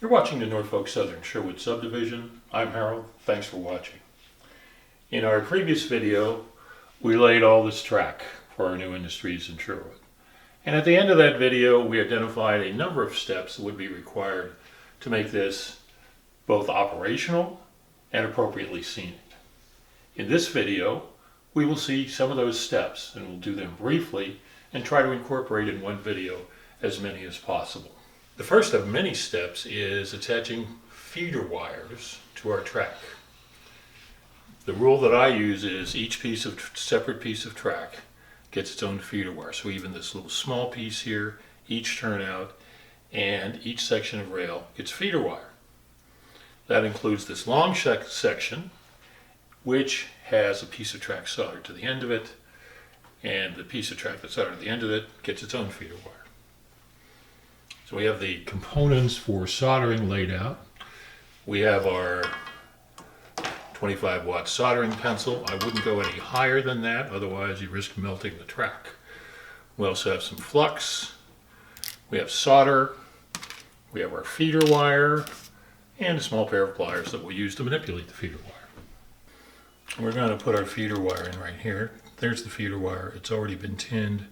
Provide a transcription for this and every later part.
You're watching the Norfolk Southern Sherwood Subdivision. I'm Harold. Thanks for watching. In our previous video, we laid all this track for our new industries in Sherwood. And at the end of that video, we identified a number of steps that would be required to make this both operational and appropriately scenic. In this video, we will see some of those steps, and we'll do them briefly and try to incorporate in one video as many as possible. The first of many steps is attaching feeder wires to our track. The rule that I use is each separate piece of track gets its own feeder wire. So even this little small piece here, each turnout, and each section of rail gets feeder wire. That includes this long section, which has a piece of track soldered to the end of it, and the piece of track that's soldered to the end of it gets its own feeder wire. So we have the components for soldering laid out. We have our 25-watt soldering pencil. I wouldn't go any higher than that, otherwise you risk melting the track. We also have some flux. We have solder. We have our feeder wire and a small pair of pliers that we'll use to manipulate the feeder wire. We're going to put our feeder wire in right here. There's the feeder wire. It's already been tinned.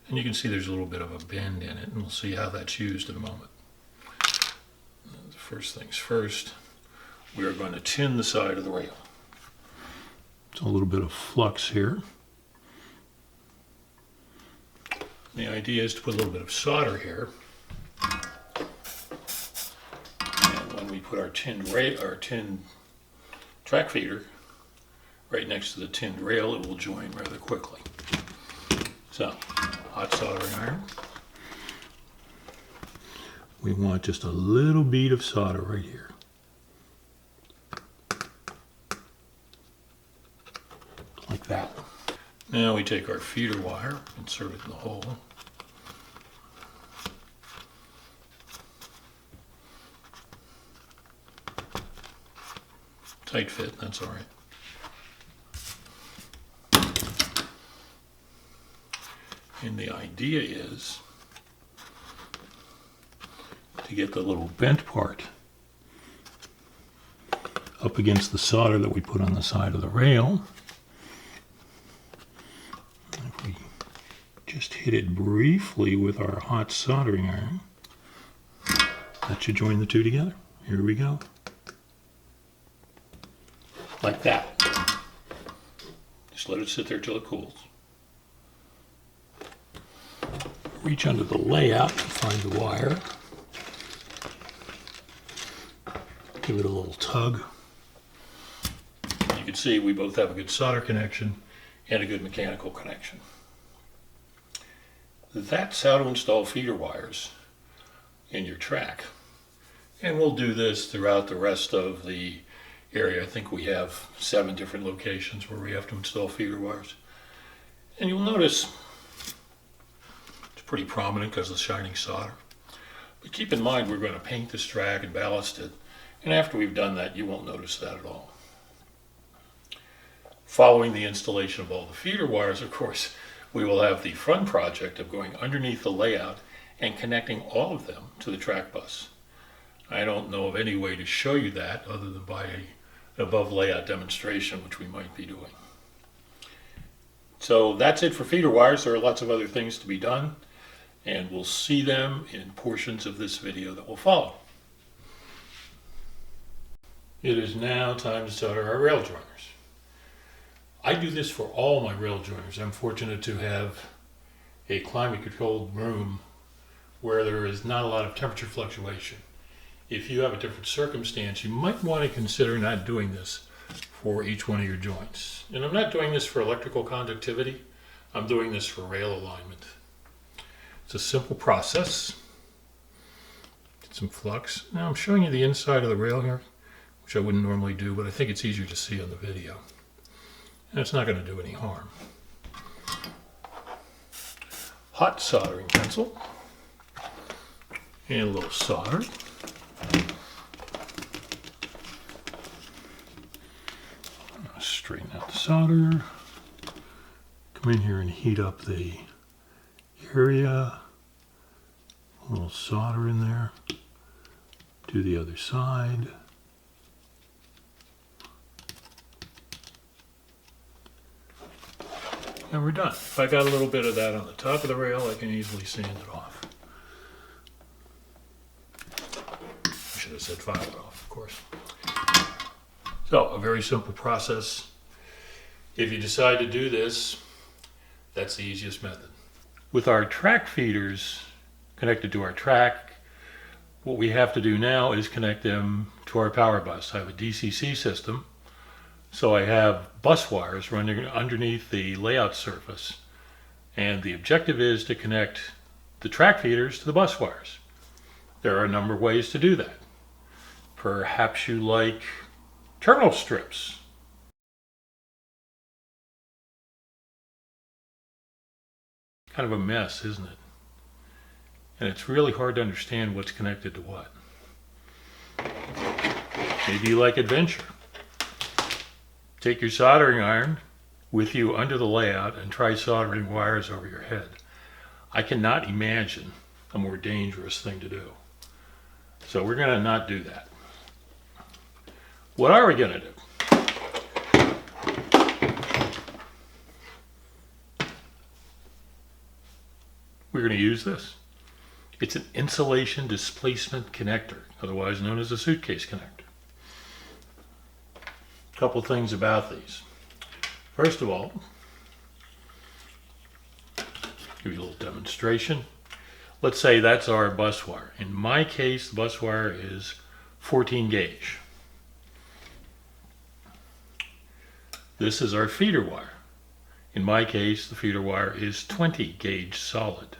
And you can see there's a little bit of a bend in it, and we'll see how that's used in a moment. First things first, we are going to tin the side of the rail. It's a little bit of flux here. The idea is to put a little bit of solder here. And when we put our tinned track feeder right next to the tinned rail, it will join rather quickly. So, hot soldering iron. We want just a little bead of solder right here. Like that. Now we take our feeder wire, insert it in the hole. Tight fit, that's all right. And the idea is to get the little bent part up against the solder that we put on the side of the rail. If we just hit it briefly with our hot soldering iron, that should join the two together. Here we go. Like that. Just let it sit there till it cools. Reach under the layout to find the wire. Give it a little tug. You can see we both have a good solder connection and a good mechanical connection. That's how to install feeder wires in your track. And we'll do this throughout the rest of the area. I think we have 7 different locations where we have to install feeder wires. And you'll notice pretty prominent because of the shining solder. But keep in mind we're going to paint this track and ballast it, and after we've done that you won't notice that at all. Following the installation of all the feeder wires, of course, we will have the fun project of going underneath the layout and connecting all of them to the track bus. I don't know of any way to show you that other than by an above layout demonstration, which we might be doing. So that's it for feeder wires. There are lots of other things to be done, and we'll see them in portions of this video that will follow. It is now time to solder our rail joiners. I do this for all my rail joiners. I'm fortunate to have a climate-controlled room where there is not a lot of temperature fluctuation. If you have a different circumstance, you might want to consider not doing this for each one of your joints. And I'm not doing this for electrical conductivity. I'm doing this for rail alignment. It's a simple process. Get some flux. Now I'm showing you the inside of the rail here, which I wouldn't normally do, but I think it's easier to see on the video. And it's not going to do any harm. Hot soldering pencil. And a little solder. Straighten out the solder. Come in here and heat up the area. A little solder in there. Do the other side. And we're done. If I got a little bit of that on the top of the rail, I can easily sand it off. I should have said file it off, of course. So, a very simple process. If you decide to do this, that's the easiest method. With our track feeders connected to our track, what we have to do now is connect them to our power bus. I have a DCC system, so I have bus wires running underneath the layout surface, and the objective is to connect the track feeders to the bus wires. There are a number of ways to do that. Perhaps you like terminal strips. Kind of a mess, isn't it? And it's really hard to understand what's connected to what. Maybe you like adventure. Take your soldering iron with you under the layout and try soldering wires over your head. I cannot imagine a more dangerous thing to do. So we're going to not do that. What are we going to do? We're going to use this. It's an insulation displacement connector, otherwise known as a suitcase connector. A couple things about these. First of all, give you a little demonstration. Let's say that's our bus wire. In my case, the bus wire is 14 gauge. This is our feeder wire. In my case, the feeder wire is 20 gauge solid.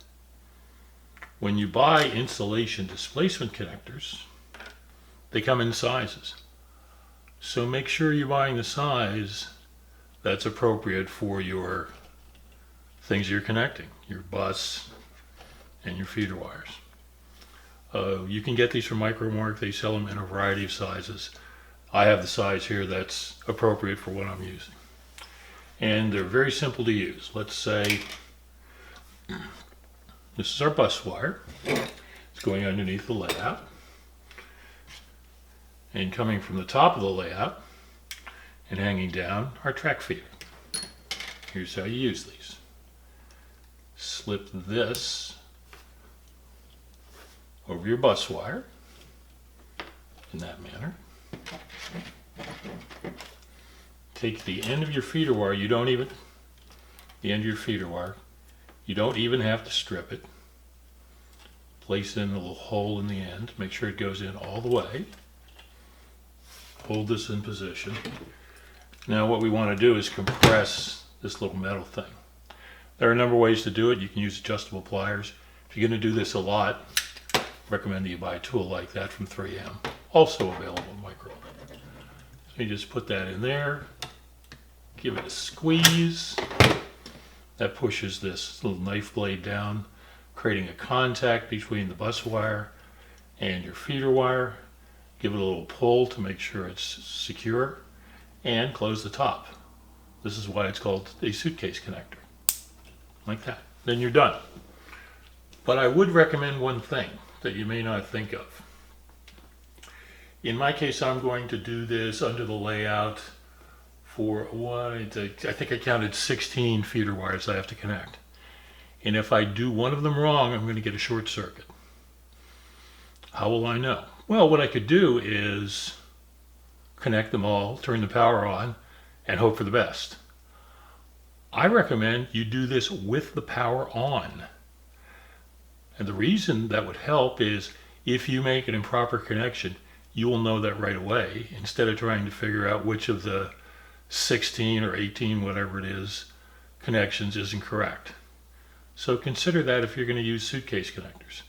When you buy insulation displacement connectors, they come in sizes. So make sure you're buying the size that's appropriate for your things you're connecting, your bus and your feeder wires. You can get these from Micromark. They sell them in a variety of sizes. I have the size here that's appropriate for what I'm using. And they're very simple to use. Let's say this is our bus wire. It's going underneath the layout. And coming from the top of the layout and hanging down, our track feeder. Here's how you use these. Slip this over your bus wire in that manner. Take the end of your feeder wire, you don't even have to strip it. Place it in a little hole in the end. Make sure it goes in all the way. Hold this in position. Now what we want to do is compress this little metal thing. There are a number of ways to do it. You can use adjustable pliers. If you're going to do this a lot, I recommend that you buy a tool like that from 3M. Also available in Micro. So you just put that in there. Give it a squeeze. That pushes this little knife blade down, creating a contact between the bus wire and your feeder wire. Give it a little pull to make sure it's secure, and close the top. This is why it's called a suitcase connector. Like that. Then you're done. But I would recommend one thing that you may not think of. In my case, I'm going to do this under the layout for I think I counted 16 feeder wires I have to connect. And if I do one of them wrong, I'm going to get a short circuit. How will I know? Well, what I could do is connect them all, turn the power on, and hope for the best. I recommend you do this with the power on. And the reason that would help is if you make an improper connection, you will know that right away, instead of trying to figure out which of the 16 or 18, whatever it is, connections isn't correct. So consider that if you're going to use suitcase connectors.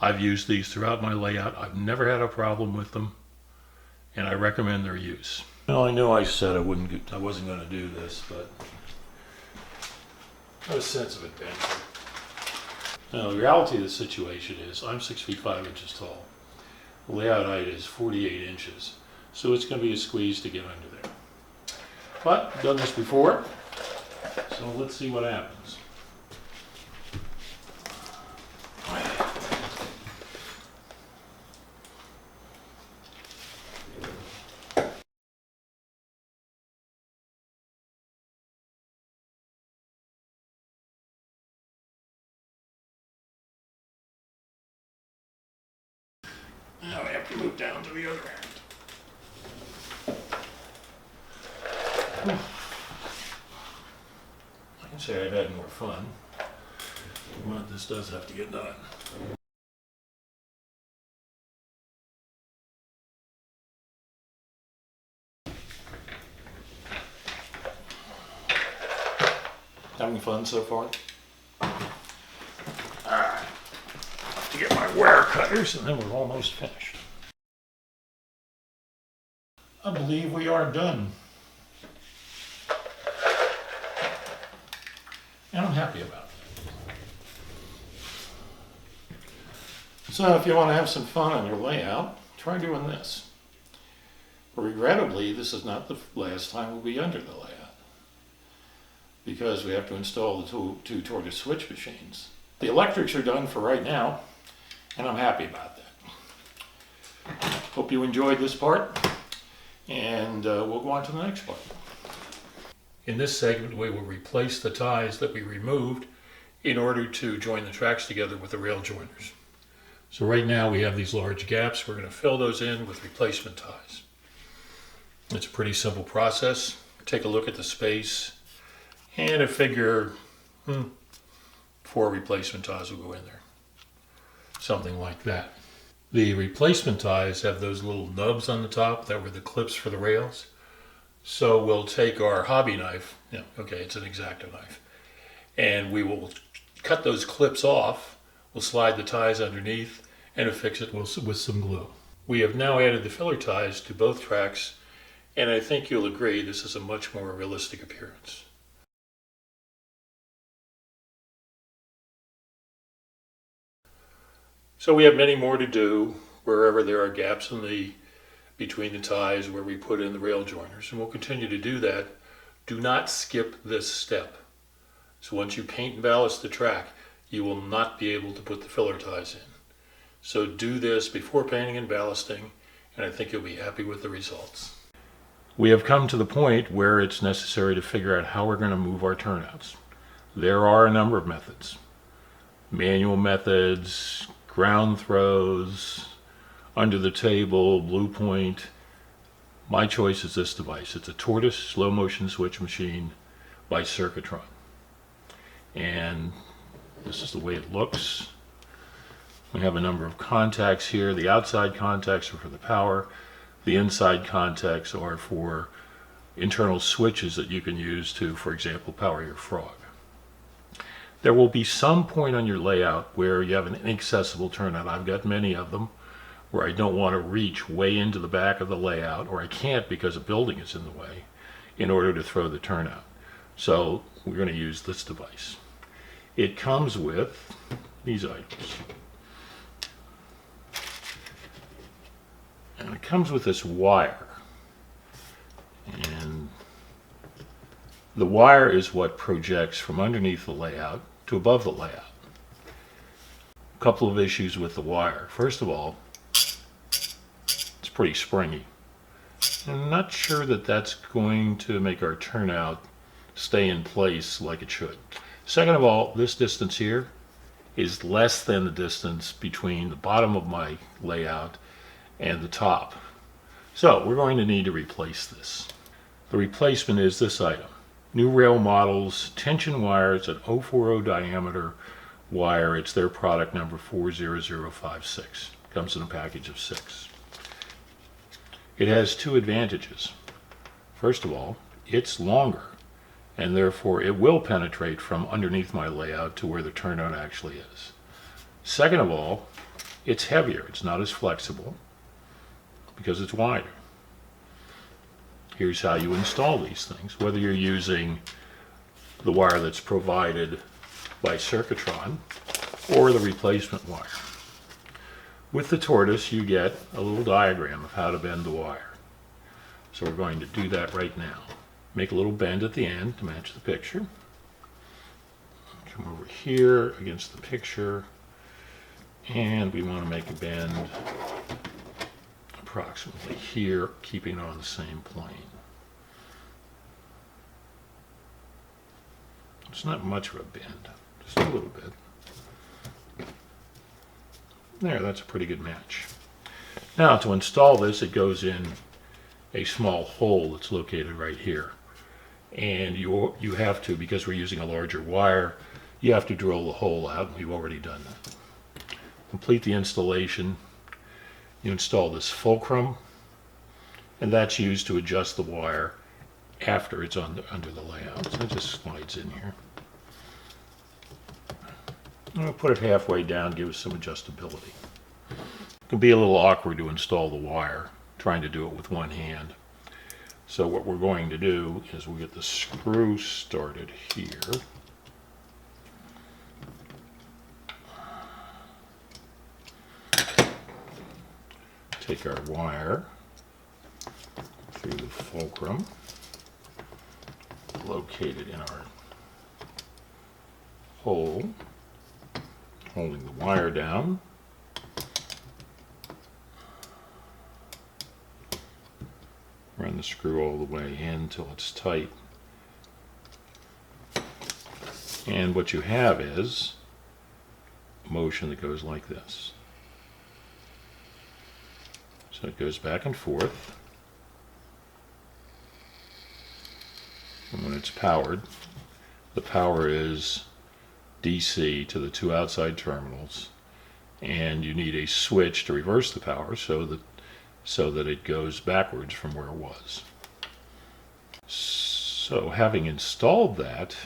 I've used these throughout my layout. I've never had a problem with them, and I recommend their use. Well, I know I said I wasn't going to do this, but I have a sense of adventure. Now, the reality of the situation is I'm 6 feet 5 inches tall. The layout height is 48 inches, so it's going to be a squeeze to get under there. But I've done this before, so let's see what happens. Now I have to move down to the other end. I can say I've had more fun, but this does have to get done. Having fun so far? Alright, to get my wire cutters and then we're almost finished. I believe we are done. And I'm happy about it. So if you want to have some fun on your layout, try doing this. Regrettably, this is not the last time we'll be under the layout, because we have to install the two Tortoise switch machines. The electrics are done for right now, and I'm happy about that. Hope you enjoyed this part, and we'll go on to the next part. In this segment, we will replace the ties that we removed in order to join the tracks together with the rail joiners. So right now we have these large gaps. We're going to fill those in with replacement ties. It's a pretty simple process. Take a look at the space, and I figure 4 replacement ties will go in there. Something like that. The replacement ties have those little nubs on the top that were the clips for the rails. So we'll take our hobby knife, okay, it's an X-Acto knife, and we will cut those clips off. We'll slide the ties underneath and affix it with some glue. We have now added the filler ties to both tracks, and I think you'll agree this is a much more realistic appearance. So we have many more to do wherever there are gaps between the ties where we put in the rail joiners, and we'll continue to do that. Do not skip this step. So once you paint and ballast the track, you will not be able to put the filler ties in. So do this before painting and ballasting, and I think you'll be happy with the results. We have come to the point where it's necessary to figure out how we're going to move our turnouts. There are a number of methods. Manual methods, ground throws, under the table, blue point. My choice is this device. It's a Tortoise slow motion switch machine by Circuitron. And this is the way it looks. We have a number of contacts here. The outside contacts are for the power. The inside contacts are for internal switches that you can use to, for example, power your frog. There will be some point on your layout where you have an inaccessible turnout. I've got many of them, where I don't want to reach way into the back of the layout, or I can't because a building is in the way, in order to throw the turnout. So we're going to use this device. It comes with these items. And it comes with this wire. And the wire is what projects from underneath the layout to above the layout. A couple of issues with the wire. First of all, pretty springy. I'm not sure that that's going to make our turnout stay in place like it should. Second of all, this distance here is less than the distance between the bottom of my layout and the top. So we're going to need to replace this. The replacement is this item. New rail models, tension wires at 040 diameter wire. It's their product number 40056. Comes in a package of 6. It has 2 advantages. First of all, it's longer, and therefore it will penetrate from underneath my layout to where the turnout actually is. Second of all, it's heavier. It's not as flexible because it's wider. Here's how you install these things, whether you're using the wire that's provided by Circuitron or the replacement wire. With the Tortoise, you get a little diagram of how to bend the wire. So we're going to do that right now. Make a little bend at the end to match the picture. Come over here against the picture, and we want to make a bend approximately here, keeping it on the same plane. It's not much of a bend, just a little bit. There, that's a pretty good match. Now to install this, it goes in a small hole that's located right here. And you have to, because we're using a larger wire, you have to drill the hole out, and we've already done that. Complete the installation. You install this fulcrum, and that's used to adjust the wire after it's under the layout. So it just slides in here. I'm going to put it halfway down, give us some adjustability. It can be a little awkward to install the wire, trying to do it with one hand. So what we're going to do is we'll get the screw started here. Take our wire through the fulcrum, locate it in our hole, holding the wire down. Run the screw all the way in until it's tight. And what you have is motion that goes like this. So it goes back and forth. And when it's powered, the power is DC to the two outside terminals, and you need a switch to reverse the power so that it goes backwards from where it was. So having installed that,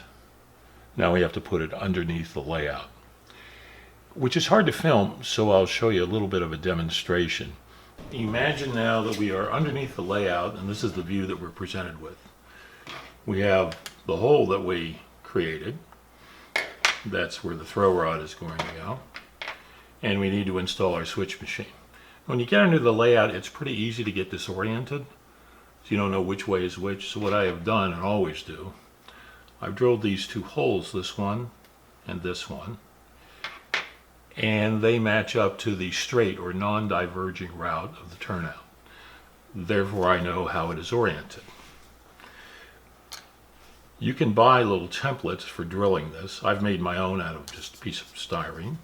now we have to put it underneath the layout, which is hard to film, so I'll show you a little bit of a demonstration. Imagine now that we are underneath the layout, and this is the view that we're presented with. We have the hole that we created. That's where the throw rod is going to go. And we need to install our switch machine. When you get under the layout, it's pretty easy to get disoriented. So you don't know which way is which. So what I have done, and always do, I've drilled these two holes, this one and this one. And they match up to the straight or non-diverging route of the turnout. Therefore, I know how it is oriented. You can buy little templates for drilling this. I've made my own out of just a piece of styrene.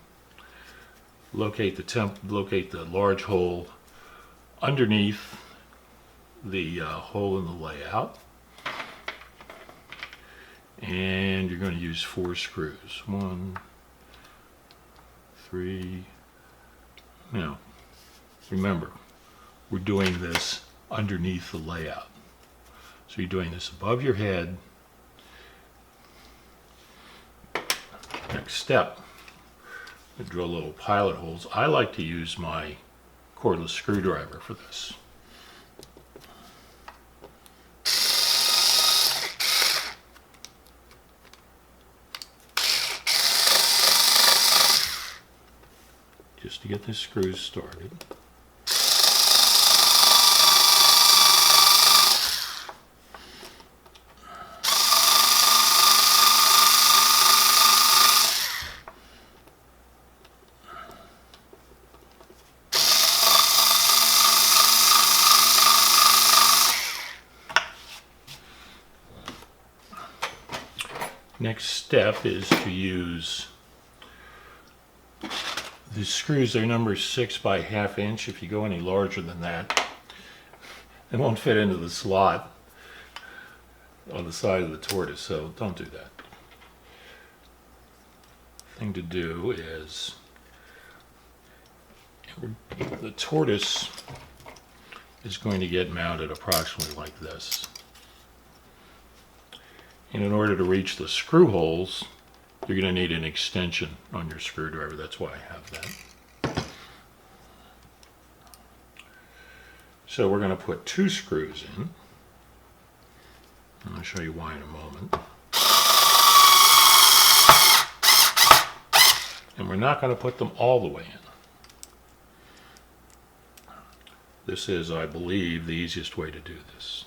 Locate the large hole underneath the hole in the layout. And you're going to use 4 screws. 1, 3. Now, remember, we're doing this underneath the layout. So you're doing this above your head. Next step, drill little pilot holes. I like to use my cordless screwdriver for this. Just to get the screws started. Next step is to use the screws. They're number 6 by 1/2 inch. If you go any larger than that, it won't fit into the slot on the side of the tortoise, so don't do that. Thing to do is, the tortoise is going to get mounted approximately like this. And in order to reach the screw holes, you're going to need an extension on your screwdriver. That's why I have that. So we're going to put 2 screws in. I'll show you why in a moment. And we're not going to put them all the way in. This is, I believe, the easiest way to do this.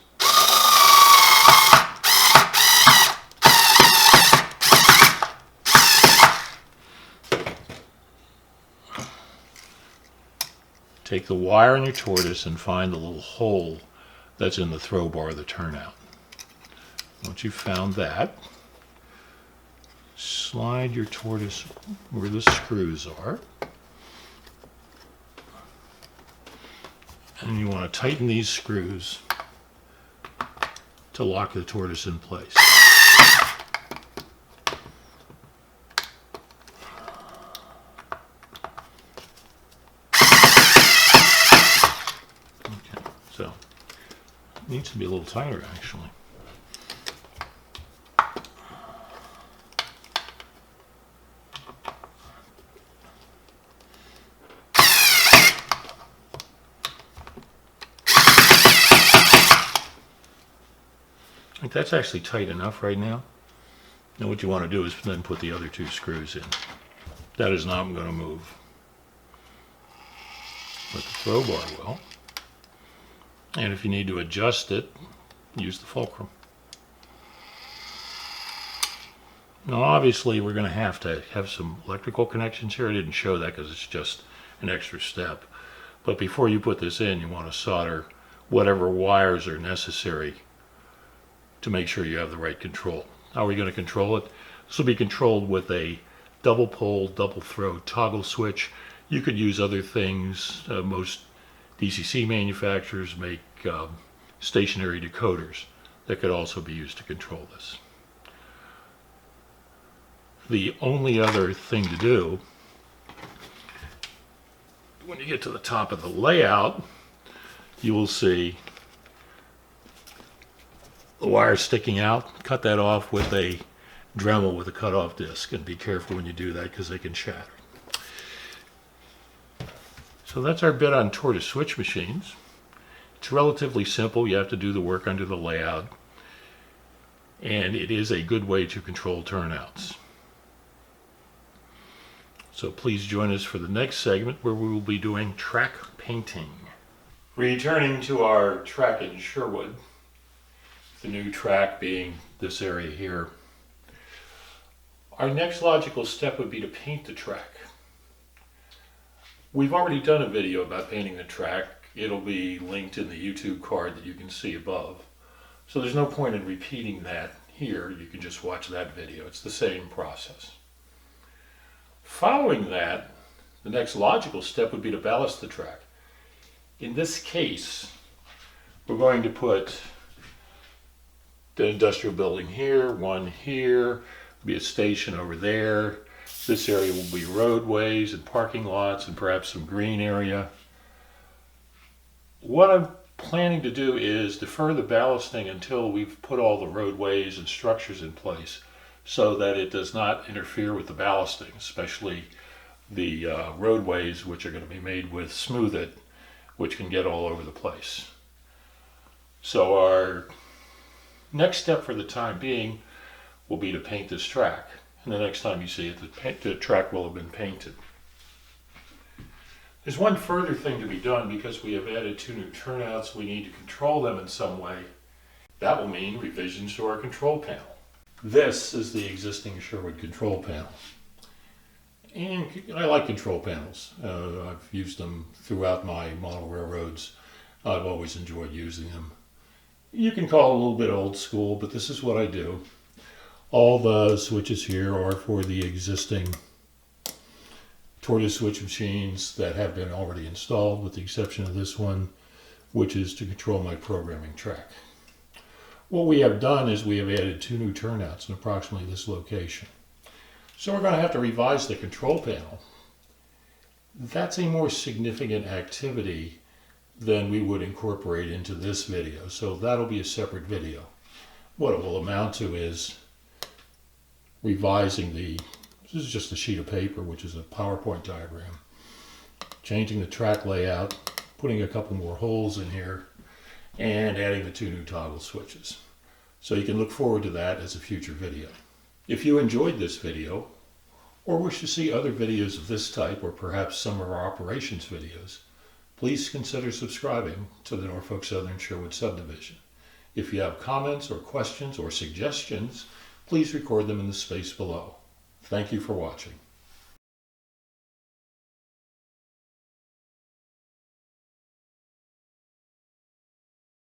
Take the wire in your tortoise and find the little hole that's in the throw bar of the turnout. Once you've found that, slide your tortoise where the screws are. And you want to tighten these screws to lock the tortoise in place. Okay, so it needs to be a little tighter actually. I think that's actually tight enough right now. Now what you want to do is then put the other 2 screws in. That is not going to move, but the throw bar will. And if you need to adjust it, use the fulcrum. Now obviously we're going to have some electrical connections here. I didn't show that because it's just an extra step. But before you put this in, you want to solder whatever wires are necessary to make sure you have the right control. How are we going to control it? This will be controlled with a double pole, double throw toggle switch. You could use other things. Most DCC manufacturers make stationary decoders that could also be used to control this. The only other thing to do, when you get to the top of the layout, you will see the wire sticking out. Cut that off with a Dremel with a cut-off disc, and be careful when you do that because they can shatter. So that's our bit on Tortoise switch machines. It's relatively simple. You have to do the work under the layout, and it is a good way to control turnouts. So please join us for the next segment where we will be doing track painting. Returning to our track in Sherwood, the new track being this area here. Our next logical step would be to paint the track. We've already done a video about painting the track. It'll be linked in the YouTube card that you can see above. So there's no point in repeating that here. You can just watch that video. It's the same process. Following that, the next logical step would be to ballast the track. In this case, we're going to put the industrial building here, one here, be a station over there. This area will be roadways and parking lots and perhaps some green area. What I'm planning to do is defer the ballasting until we've put all the roadways and structures in place so that it does not interfere with the ballasting, especially the roadways, which are going to be made with Smooth It, which can get all over the place. So our next step for the time being will be to paint this track. And the next time you see it, the track will have been painted. There's one further thing to be done because we have added 2 new turnouts. We need to control them in some way. That will mean revisions to our control panel. This is the existing Sherwood control panel. And I like control panels. I've used them throughout my model railroads. I've always enjoyed using them. You can call it a little bit old school, but this is what I do. All the switches here are for the existing Tortoise switch machines that have been already installed, with the exception of this one, which is to control my programming track. What we have done is we have added 2 new turnouts in approximately this location. So we're going to have to revise the control panel. That's a more significant activity than we would incorporate into this video. So that'll be a separate video. What it will amount to is revising this is just a sheet of paper, which is a PowerPoint diagram, changing the track layout, putting a couple more holes in here, and adding the 2 new toggle switches. So you can look forward to that as a future video. If you enjoyed this video, or wish to see other videos of this type, or perhaps some of our operations videos, please consider subscribing to the Norfolk Southern Sherwood Subdivision. If you have comments or questions or suggestions, please record them in the space below. Thank you for watching.